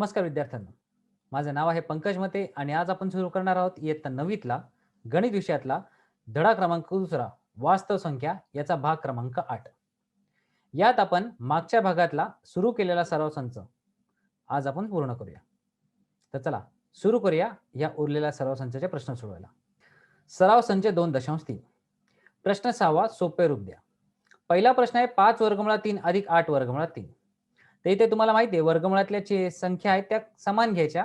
नमस्कार विद्यार्थ्यांनो, माझं नाव आहे पंकज मते आणि आज आपण सुरू करणार आहोत इयत्ता 9वीतला गणित विषयातला धडा क्रमांक 2 वास्तव संख्या याचा भाग क्रमांक 8. यात आपण मागच्या भागातला सुरू केलेला सराव संच आज आपण पूर्ण करूया. तर चला सुरू करूया या उरलेल्या सराव संचाचे प्रश्न सोडवायला. सराव संच 2.3. प्रश्न 6वा सोपे रूप द्या. पहिला प्रश्न आहे 5 वर्गमुळात 3 अधिक 8 वर्गमुळात 3. तर इथे तुम्हाला माहिती आहे वर्गमुळातल्या जे संख्या आहेत त्या समान घ्यायच्या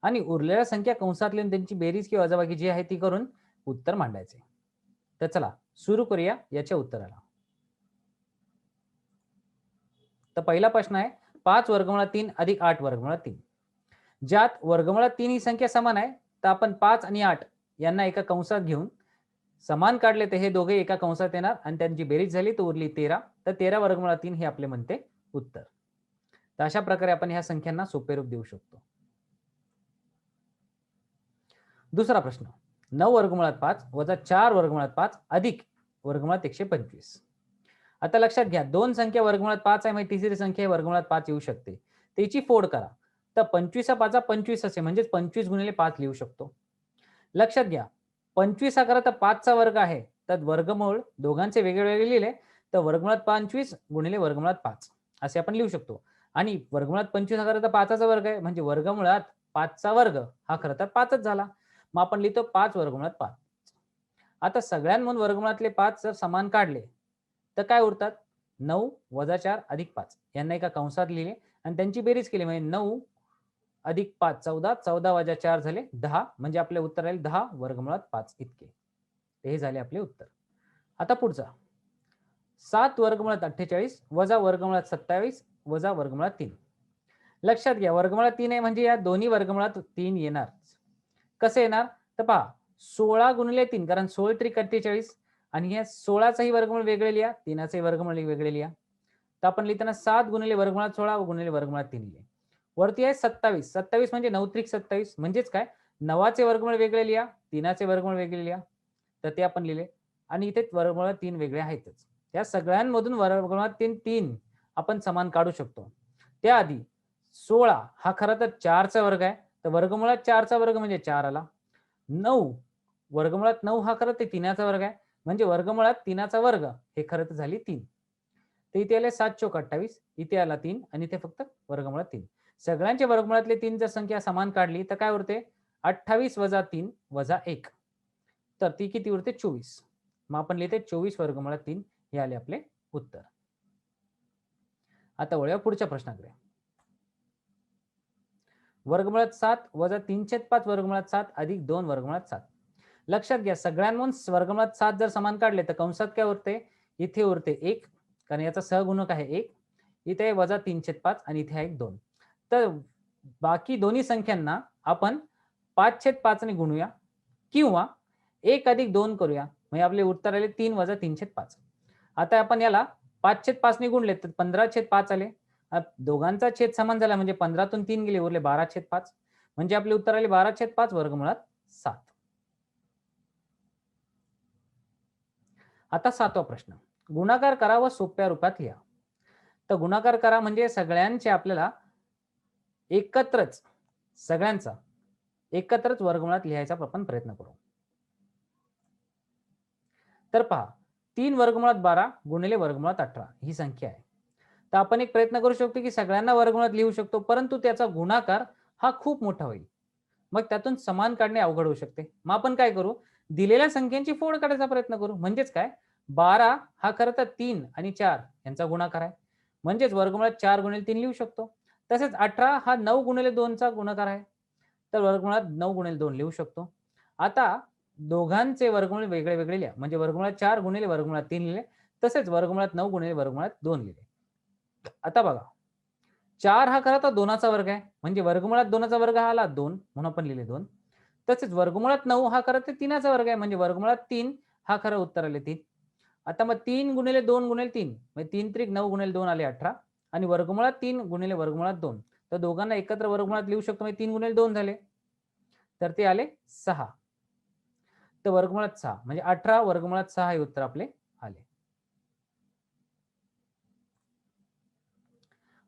आणि उरलेल्या संख्या कंसात लिहून त्यांची बेरीज किंवा वजाबाकी जी आहे ती करून उत्तर मांडायचे. तर चला सुरू करूया याच्या उत्तराला. तर पहिला प्रश्न आहे 5 वर्गमुळात 3 अधिक 8 वर्गमुळात 3. ज्यात वर्गमुळात 3 ही संख्या समान आहे तर आपण 5 आणि 8 यांना एका कंसात घेऊन समान काढले तर हे दोघे एका कंसात येणार आणि त्यांची बेरीज झाली तर उरली 13. तर 13 वर्गमुळात 3 हे आपले म्हणते उत्तर. तर अशा प्रकारे आपण ह्या संख्यांना सोपे रूप देऊ शकतो. दुसरा प्रश्न 9 वर्गमुळात 5 वजा 4 वर्गमुळात 5 अधिक वर्गमुळात 125. आता लक्षात घ्या दोन संख्या वर्गमुळात 5 आहे म्हणजे तिसरी संख्या वर्गमुळात 5 येऊ शकते. त्याची फोड करा तर 25 5 25 असे म्हणजे 25 गुणिले 5 लिहू शकतो. लक्षात घ्या 25 हा खरं तर 5 चा वर्ग आहे तर वर्गमूळ दोघांचे वेगवेगळे लिहिले तर वर्गमुळात 25 गुणिले वर्गमुळात 5 असे आपण लिहू शकतो. आणि वर्गमुळात 25 हा खरं तर 5 चा वर्ग आहे म्हणजे वर्गमुळात 5 चा वर्ग हा खरं तर 5च झाला. मग आपण लिहितो 5 वर्गमुळात 5. आता सगळ्यांमधून वर्गमुळातले 5 जर समान काढले तर काय उरतात 9 वजा 4 अधिक 5 यांना एका कंसात लिहिले आणि त्यांची बेरीज केली म्हणजे 9 अधिक 5 14 14 वजा 4 झाले 10 म्हणजे आपले उत्तर राहील 10 वर्गमुळात 5 इतके. हे झाले आपले उत्तर. आता पुढचा 7 वर्गमुळात 48 वजा वर्गमुळात 27 वजा वर्गमुळात 3. लक्षात घ्या वर्गमुळात 3 आहे म्हणजे या दोन्ही वर्गमुळात 3 येणार. कसे येणार तर पहा 16 गुणिले 3 कारण 16 त्रिक 48 आणि या 16चाही वर्गमूळ वेगळे लिहा 3चाही वर्गमूळ वेगळे लिहा. तर आपण लिहिताना 7 गुणिले वर्गमुळात 16 गुणिले वर्गमुळात 3 लिहिले. वरती आहे 27 27 म्हणजे 9 त्रिक 27 म्हणजेच काय 9चे वर्गमूळ वेगळे लिहा 3चे वर्गमूळ वेगळे लिहा. तर ते आपण लिहिले आणि इथे वर्गमुळात 3 वेगळे आहेतच. या सगळ्यांमधून वर्गमुळात 3 आपण समान काढू शकतो. त्याआधी 16 हा खरा तर 4चा वर्ग आहे तर वर्गमुळात 4चा वर्ग म्हणजे 4 आला. 9 वर्गमुळात 9 हा खरं ते 3चा वर्ग आहे म्हणजे वर्गमुळात 3चा वर्ग हे खरं तर झाली 3. तर इथे आले 7 चोक 28 इथे आला 3 आणि इथे फक्त वर्गमुळात 3. सगळ्यांच्या वर्गमुळातले 3 जर संख्या समान काढली तर काय उरते 28 वजा 3 वजा 1 तर ती किती उरते 24. मग आपण लिहिते 24 वर्गमुळात 3 हे आले आपले उत्तर. आता वळूया पुढच्या प्रश्नाकडे. वर्गमुळात 7 वजा 3/5 वर्गमुळात 7 अधिक 2 वर्गमुळात 7. लक्षात घ्या सगळ्यांमधून वर्गमुळात 7 जर समान काढले तर कंसात काय उरते इथे उरते 1 कारण याचा सहगुणक आहे 1. इथे वजा 3/5 आणि इथे आहे 2. तर बाकी दोन्ही संख्यांना आपण 5/5 ने गुणूया किंवा 1 अधिक 2 करूया म्हणजे आपले उत्तर आले 3 वजा 3/5. आता आपण याला 5/5 ने गुणले तर 15/5 आले. दोघांचा छेद समान झाला म्हणजे 15तून 3 गेले उरले 12/5 म्हणजे आपले उत्तर आले 12/5 वर्गमुळात 7. आता 7वा प्रश्न गुणाकार करा व सोप्या रूपात लिहा. तर गुणाकार करा म्हणजे सगळ्यांचे आपल्याला एकत्रच सगळ्यांचा एकत्रच वर्गमुळात लिहायचा आपण प्रयत्न करू. तर पहा 3 वर्गमुळात 12 गुणिले वर्गमुळात 18 ही संख्या आहे. तर आपण एक प्रयत्न करू शकतो की सगळ्यांना वर्गमुळात लिहू शकतो परंतु त्याचा गुणाकार हा खूप मोठा होईल. मग त्यातून समान काढणे अवघड होऊ शकते. मग आपण काय करू दिलेल्या संख्यांची फोड काढायचा प्रयत्न करू म्हणजेच काय 12 हा खरं तर 3 आणि 4 यांचा गुणाकार आहे म्हणजेच वर्गमुळात 4 गुणिले 3 लिहू शकतो. तसेच 18 हा 9 गुणिले 2 चा गुणाकार आहे तर वर्गमुळात 9 गुणिले 2 लिहू शकतो. आता दोघांचे वर्गमूळ वेगळे वेगळे लिहा म्हणजे वर्गमुळात 4 गुणिले वर्गमुळात 3 लिहिले तसेच वर्गमुळात 9 गुणिले वर्गमुळात 2 लिहिले. आता बघा 4 हा खरा तर 2चा वर्ग आहे म्हणजे वर्गमुळात 2चा वर्ग हा आला 2 म्हणून आपण लिहिले 2. तसेच वर्गमुळात 9 हा खरा तर 3चा वर्ग आहे म्हणजे वर्गमुळात 3 हा खरा उत्तर आले 3. आता मग 3 गुणिले 2 गुणिले 3 म्हणजे 3 त्रिक 9 गुणिले 2 आले 18 आणि वर्गमुळात 3 गुणिले वर्गमुळात 2 तर दोघांना एकत्र वर्गमुळात लिहू शकतो म्हणजे 3 गुणिले 2 झाले तर ते आले 6. तर वर्गमुळात 6 म्हणजे 18 वर्गमुळात 6 हे उत्तर आपले आले.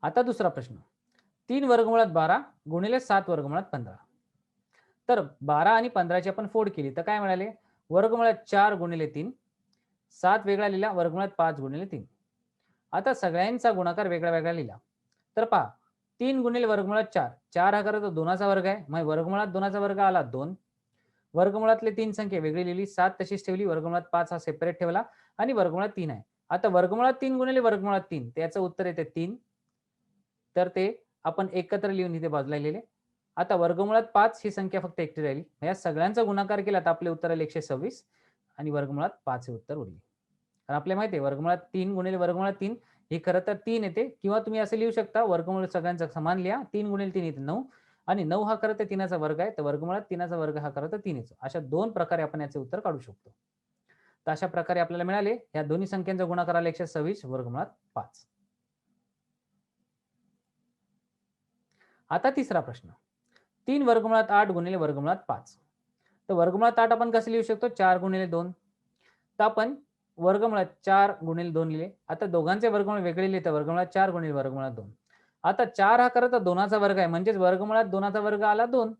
आता दुसरा प्रश्न 3 वर्गमुळात 12 गुणिले 7 वर्गमुळात 15. तर 12 आणि 15ची आपण फोड केली तर काय मिळाले? वर्गमुळात 4 गुणिले 3, 7 वेगळा लिहिला, वर्गमुळात 5 गुणिले 3. आता सगळ्यांचा गुणाकार वेगळा वेगळा लिहिला. तर पहा, 3 गुणिले वर्गमुळात 4, 4 हा खरं तर 2चा वर्ग आहे, मग वर्गमुळात 2चा वर्ग आला 2. वर्गमुळातले 3 संख्या वेगळी लिहिली, 7 तशीच ठेवली, वर्गमुळात 5 हा सेपरेट ठेवला आणि वर्गमुळात 3 आहे. आता वर्गमुळात 3 गुणिले वर्गमुळात 3 त्याचं उत्तर येते 3. तर ते आपण एकत्र लिहून इथे बाजूला लिहिले. आता वर्गमुळात 5 ही संख्या फक्त एकटी राहिली. या सगळ्यांचा गुणाकार केला तर आपले उत्तर आले 126 आणि वर्गमुळात 5 हे उत्तर उरले. कारण आपल्याला माहिती आहे वर्गमुळात 3 गुणिले वर्गमुळात 3 हे खरं तर 3 येते, किंवा तुम्ही असं लिहू शकता वर्गमूळ सगळ्यांचा समान लिहा, 3 गुणिले 3 येते 9 आणि 9 हा खरं तर 3चा वर्ग आहे, तर वर्गमुळात 3चा वर्ग हा खरं तर 3 येतो. अशा 2 प्रकारे आपण याचे उत्तर काढू शकतो. तर अशा प्रकारे आपल्याला मिळाले या दोन्ही संख्यांचा गुणाकार आला 126 वर्गमुळात 5. आता तिसरा प्रश्न, 3 वर्गमुळात 8 गुणिले वर्गमुळात 5. तर वर्गमुळात 8 आपण कसं लिहू शकतो? 4 गुणिले 2. तर आपण वर्गमुळात 4 गुणिले 2 लिहिले. आता दोघांचे वर्गमूळ वेगळे लिहिले तर वर्गमुळात 4 गुणिले वर्गमुळात 2. आता 4 हा खरं तर 2चा वर्ग आहे, म्हणजेच वर्गमुळात 2चा वर्ग आला 2.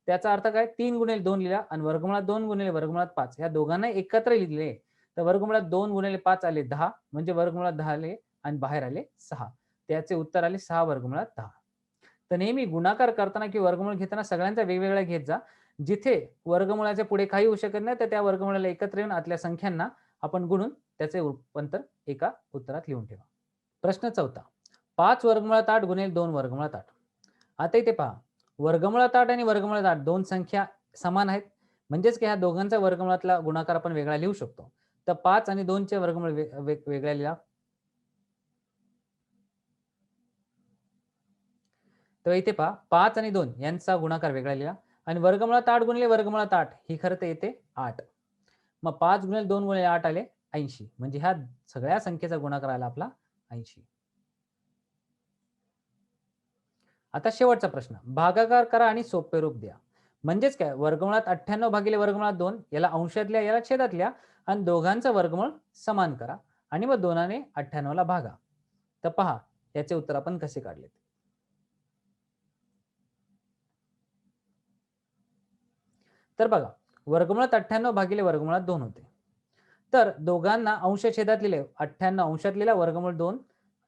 त्याचा अर्थ काय? 3 गुणिले 2 लिहिला आणि वर्गमुळात 2 गुणिले वर्गमुळात 5 या दोघांना एकत्र लिहिले तर वर्गमुळात 2 गुणिले 5 आले 10, म्हणजे वर्गमुळात 10 आले आणि बाहेर आले 6. त्याचे उत्तर आले 6 वर्गमुळात 10. तर नेहमी गुणाकार करताना किंवा वर्गमूळ घेताना सगळ्यांचा वेगवेगळा घेत जा. जिथे वर्गमुळाच्या पुढे काही होऊ शकत नाही तर त्या वर्गमुळाला एकत्र येऊन आतल्या संख्यांना आपण गुणून त्याचे रूपांतर एका उत्तरात लिहून ठेवा. प्रश्न 4, 5 वर्गमुळात 8 गुणिले 2 वर्गमुळात 8. आता इथे पहा, वर्गमुळात 8 आणि वर्गमुळात 8 दोन संख्या समान आहेत, म्हणजेच की ह्या दोघांचा वर्गमुळातला गुणाकार आपण वेगळा लिहू शकतो. तर 5 आणि 2 चे वर्गमूळ वेगळ्या लिहा. तर इथे पहा, 5 आणि 2 यांचा गुणाकार वेगळा लिहा आणि वर्गमुळात 8 गुणिले वर्गमुळात 8 ही खरं तर येते 8. मग 5 गुणिले 2 गुणिले 8 आले 80, म्हणजे ह्या सगळ्या संख्येचा गुणाकार आला आपला 80. आता शेवटचा प्रश्न, भागाकार करा आणि सोपे रूप द्या. म्हणजेच काय? वर्गमुळात 98 भागिले वर्गमुळात 2 याला अंशातल्या याला छेदातल्या आणि दोघांचा वर्गमूळ समान करा आणि मग 2 ने 98 ला भागा. तर पहा याचे उत्तर आपण कसे काढले. तर बघा, वर्गमुळात 98 भागिले वर्गमुळात 2 होते. तर दोघांना अंश छेदात लिहिले, 98 अंशात लिहिला, वर्गमूळ 2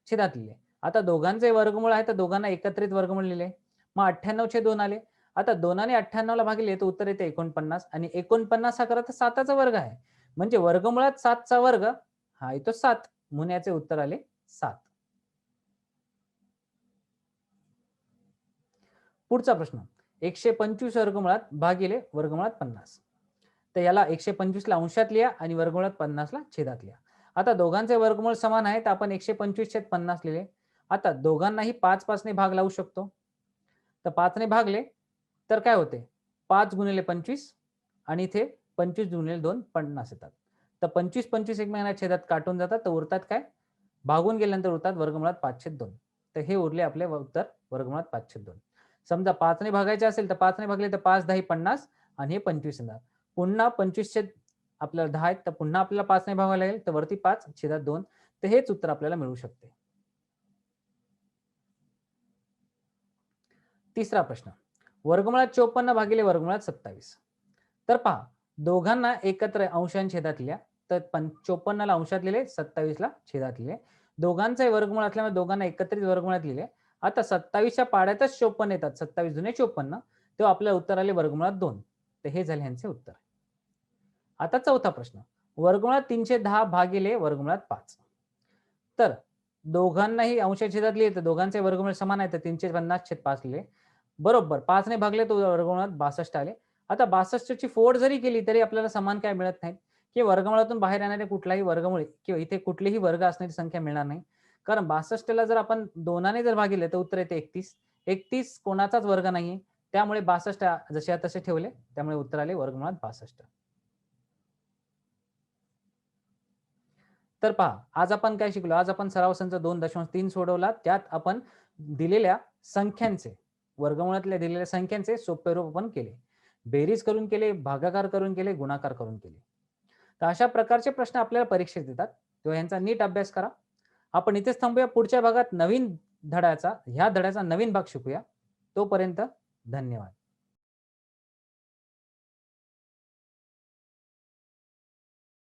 छेदात लिहिले. आता दोघांचे वर्गमूळ आहे तर दोघांना एकत्रित वर्गमूळ लिहिले. मग 98 छेद 2 आले. आता 2 ने 98 ला भागिले तर उत्तर येते 49 आणि 49 हा खरं तर 7चा वर्ग आहे. म्हणजे वर्गमुळात 7चा वर्ग हा येतो 7, म्हणून याचे उत्तर आले 7. पुढचा प्रश्न, 125 वर्गमुळात भागिले वर्गमुळात 50. तर याला 125 ला अंशात लिहा आणि वर्गमुळात 50 ला छेदात लिहा. आता दोघांचे वर्गमूळ समान आहे तर आपण 125 छेद 50 लिहिले. आता दोघांनाही 5 ने भाग लावू शकतो. तर 5 ने भागले तर काय होते? 5 गुणिले 25 आणि इथे 25 गुणिले 2 50 येतात. तर 25 25 एकमेकांना छेदात काटून जातात, तर उरतात काय? भागून गेल्यानंतर उरतात वर्गमुळात 5/2. तर हे उरले आपले उत्तर वर्गमुळात 5/2. समजा 5 ने भागायचे असेल तर 5 ने भागले तर 5 10 50 आणि हे 25 येणार. पुन्हा 25 छेद आपल्याला 10 आहेत तर पुन्हा आपल्याला 5 ने भागायला लागेल तर वरती 5 छेदात 2. तर हेच उत्तर आपल्याला मिळू शकते. तिसरा प्रश्न, वर्गमुळात 54 भागिले वर्गमुळात 27. तर पहा, दोघांना एकत्र अंशांश छेदात लिहा. तर 54 ला अंशात लिहिले, 27 ला छेदात लिहिले. दोघांचे वर्गमूळ असल्यामुळे दोघांना एकत्रित वर्गमुळात लिहिले. आता 27च्या पाड्यातच 54 येतात, 27 दुने 54, तेव्हा आपल्याला उत्तर आले वर्गमुळात 2. तर हे झाले यांचे उत्तर. आता चौथा प्रश्न, वर्गमुळात 310 भागिले वर्गमुळात 5. तर दोघांनाही अंशछेदात लिहिले तर दोघांचे वर्गमूळ समान आहे तर 350 छेद 5 लिहिले. बरोबर 5 ने भागले तर वर्गमुळात 62 आले. आता 62 ची फोड जरी केली तरी आपल्याला समान काय मिळत नाही, की वर्गमुळातून बाहेर येणारे कुठलाही वर्गमूळ किंवा इथे कुठलीही वर्ग असणारी संख्या मिळणार नाही. कारण 62 ला जर आपण 2 ने जर भागिले तर उत्तर येते 31. 31 कोणाचाच वर्ग नाहीये, त्यामुळे 62 जसे तसे ठेवले, त्यामुळे उत्तर आले वर्गमुळात 62. तर पहा, आज आपण काय शिकलो? आज आपण सराव संच 2.3 सोडवला. त्यात आपण दिलेल्या संख्यांचे, वर्गमुळातल्या दिलेल्या संख्यांचे सोपे रूप आपण केले. बेरीज करून केले, भागाकार करून केले, गुणाकार करून केले. तर अशा प्रकारचे प्रश्न आपल्याला परीक्षेत येतात, तेव्हा यांचा नीट अभ्यास करा. आपण इथेच थांबूया. पुढच्या भागात नवीन ह्या धड्याचा नवीन भाग शिकूया. तोपर्यंत धन्यवाद.